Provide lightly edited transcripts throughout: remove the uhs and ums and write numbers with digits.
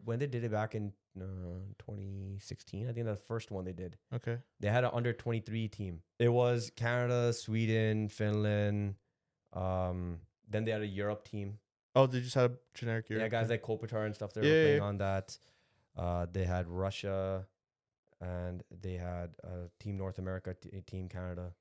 when they did it back in 2016. I think that's the first one they did. Okay. They had an under 23 team. It was Canada, Sweden, Finland. Then they had a Europe team. Oh, they just had a generic Europe. Yeah, guys like Kopitar and stuff. They were Yeah, playing yeah. on that. They had Russia, and they had Team North America, Team Canada.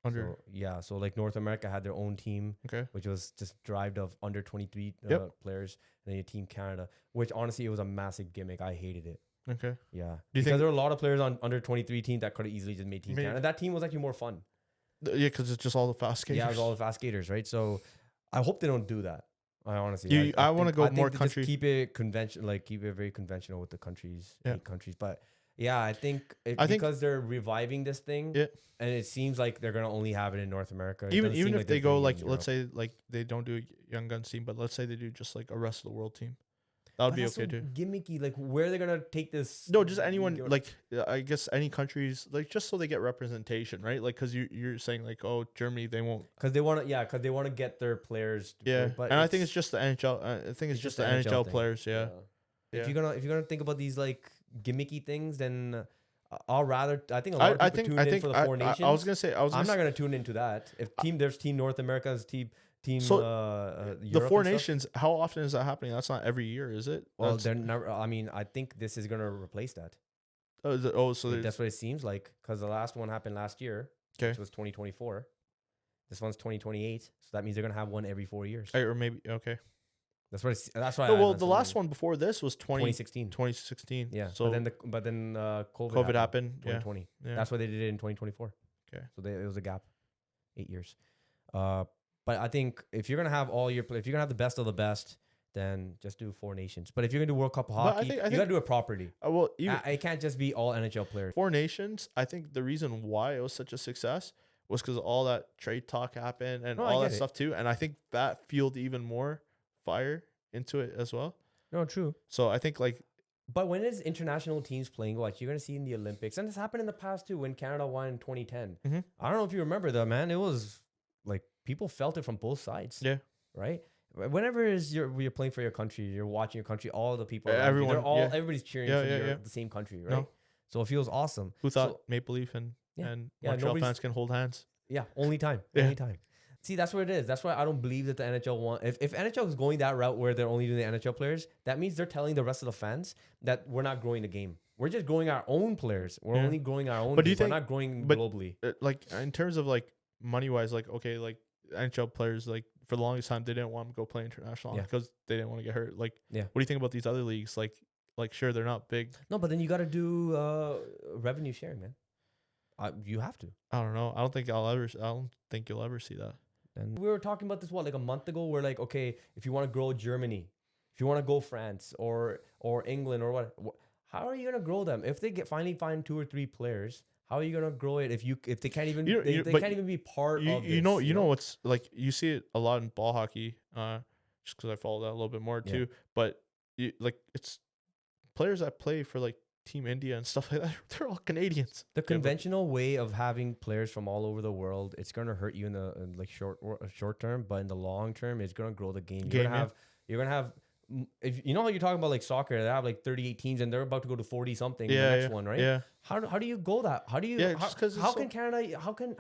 Under. So like North America had their own team, Okay. which was just derived of under 23 Yep. players, and then your Team Canada, which honestly it was a massive gimmick. I hated it. Okay. Yeah, Do you because think- there were a lot of players on under 23 team that could have easily just made Team Maybe. Canada. That team was actually more fun. Yeah, because it's just all the fast skaters. Yeah, it was all the fast skaters, right? So I hope they don't do that. I honestly, I want to go more they country. just keep it conventional, like keep it very conventional with the countries, Yeah. 8 countries. But yeah, I think think- because they're reviving this thing, Yeah. and it seems like they're gonna only have it in North America. It Even doesn't seem if like they they're go doing it like, in let's Europe. say like they don't do a Young Guns team, but let's say they do just like a rest of the world team. That would But be that's okay so too. gimmicky. Like, where are they gonna take this? No, just anyone Europe? like I guess any countries like just so they get representation, right? Like because you're saying like Germany they won't. Because they want to get their players. To Yeah, play, but and I think it's just the NHL. I think it's just the NHL thing. players. Yeah. If Yeah. you're gonna think about these like gimmicky things, then I'll rather. I think a lot of people tune in for the Four Nations. I was gonna say I'm not gonna tune into that. If there's Team North America's team. So, Europe the Four and stuff. Nations. How often is that happening? That's not every year, is it? Well, That's- they're never. I mean, I think this is gonna replace that. so there's- That's what it seems like. Because the last one happened last year, Okay. which was 2024. This one's 2028, so that means they're gonna have one every 4 years. or maybe okay. That's what. That's why. No, well, the last one before this was 2016. 2016. Yeah. So but then COVID happened. Yeah. 2020. Yeah. That's why they did it in 2024. Okay. So it was a gap, 8 years. But I think if you're gonna have if you're gonna have the best of the best, then just do Four Nations. But if you're gonna do World Cup hockey, I you think- gotta do it properly. well, even It can't just be all NHL players. Four Nations. I think the reason why it was such a success was because all that trade talk happened and No, I all get that it. stuff too. And I think that fueled even more fire into it as well. No, true. So I think like But when is international teams playing, what you're gonna see in the Olympics, and this happened in the past too, when Canada won in 2010. Mhm. I don't know if you remember that, man. It was like people felt it from both sides. Yeah. Right. Whenever you're playing for your country, you're watching your country. All the people, Yeah, around you, everyone, they're all yeah. everybody's cheering Yeah, for yeah, yeah. the same country, right? No. So it feels awesome. who thought So- Maple Leaf and Yeah, Montreal nobody's- fans can hold hands? Yeah, only time. Yeah. Only time. See, that's what it is. That's why I don't believe that the NHL want. If NHL is going that route where they're only doing the NHL players, that means they're telling the rest of the fans that we're not growing the game. We're just growing our own players. We're Yeah. only growing our own. But do you game. think- We're not growing but- globally? Like in terms of like money wise, like okay, like NHL players like for the longest time they didn't want to go play international Yeah. because they didn't want to get hurt. Like, Yeah. what do you think about these other leagues? Like sure they're not big. No, but then you got to do revenue sharing, man. You have to. I don't know. I don't think you'll ever see that. And we were talking about this like a month ago. We're like, okay, if you want to grow Germany, if you want to go France or England or what, how are you gonna grow them if they finally find 2 or 3 players? How are you gonna grow it if they can't even they but can't even be part of this, you know what's like you see it a lot in ball hockey, just because I follow that a little bit more Yeah. too. But it's players that play for like Team India and stuff like that. They're all Canadians. The conventional way of having players from all over the world, it's gonna hurt you in the short term, but in the long term, it's gonna grow the game. You're gonna have. If you know how you're talking about like soccer, they have like 38 teams and they're about to go to 40 something. Yeah, the next one, right? Yeah. How do you go that? How do you? Yeah, just 'cause it's how so- can Canada? How can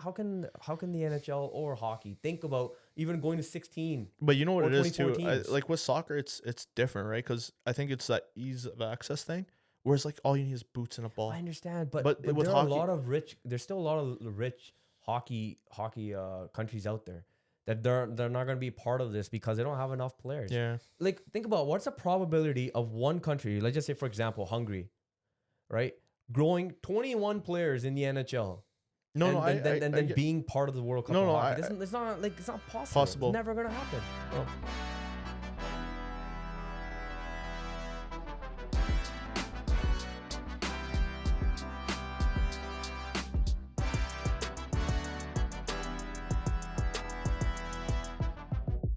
the NHL or hockey think about even going to 16? But you know what Or it is too. 24 teams. Like with soccer, it's different, right? Because I think it's that ease of access thing. Whereas like all you need is boots and a ball. I understand, but But with there hockey- are a lot of rich. There's still a lot of rich hockey countries out there that they're not going to be part of this because they don't have enough players. Yeah. Like think about what's the probability of one country, let's just say for example Hungary, right, growing 21 players in the NHL. And then get- being part of the World Cup. No, of no, hockey. It's not possible. Possible. It's never gonna happen. no.